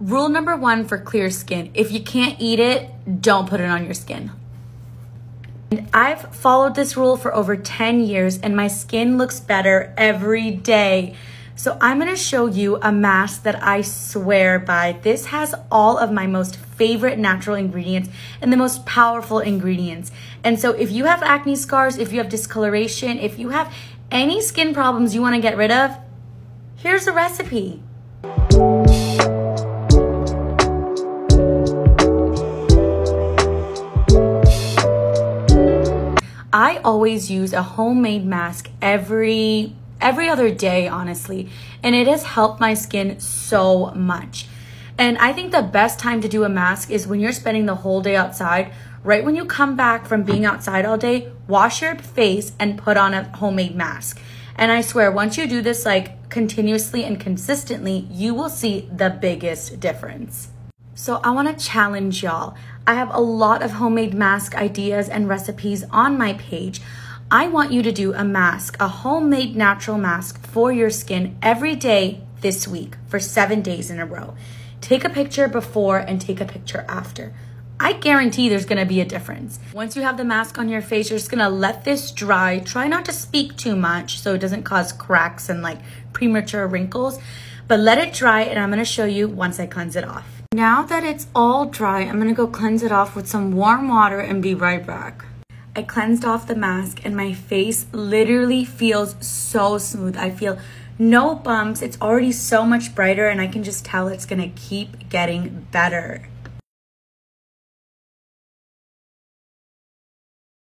Rule number one for clear skin: if you can't eat it, don't put it on your skin. And I've followed this rule for over 10 years and my skin looks better every day. So I'm gonna show you a mask that I swear by. This has all of my most favorite natural ingredients and the most powerful ingredients. And so if you have acne scars, if you have discoloration, if you have any skin problems you wanna get rid of, here's a recipe. I always use a homemade mask every other day, honestly, and it has helped my skin so much. And I think the best time to do a mask is when you're spending the whole day outside. Right when you come back from being outside all day, wash your face and put on a homemade mask. And I swear, once you do this like continuously and consistently, you will see the biggest difference. So I want to challenge y'all. I have a lot of homemade mask ideas and recipes on my page. I want you to do a mask, a homemade natural mask for your skin every day this week for 7 days in a row. Take a picture before and take a picture after. I guarantee there's gonna be a difference. Once you have the mask on your face, you're just gonna let this dry. Try not to speak too much so it doesn't cause cracks and like premature wrinkles, but let it dry and I'm gonna show you once I cleanse it off. Now that it's all dry, I'm gonna go cleanse it off with some warm water and be right back. I cleansed off the mask and my face literally feels so smooth. I feel no bumps. It's already so much brighter and I can just tell it's gonna keep getting better.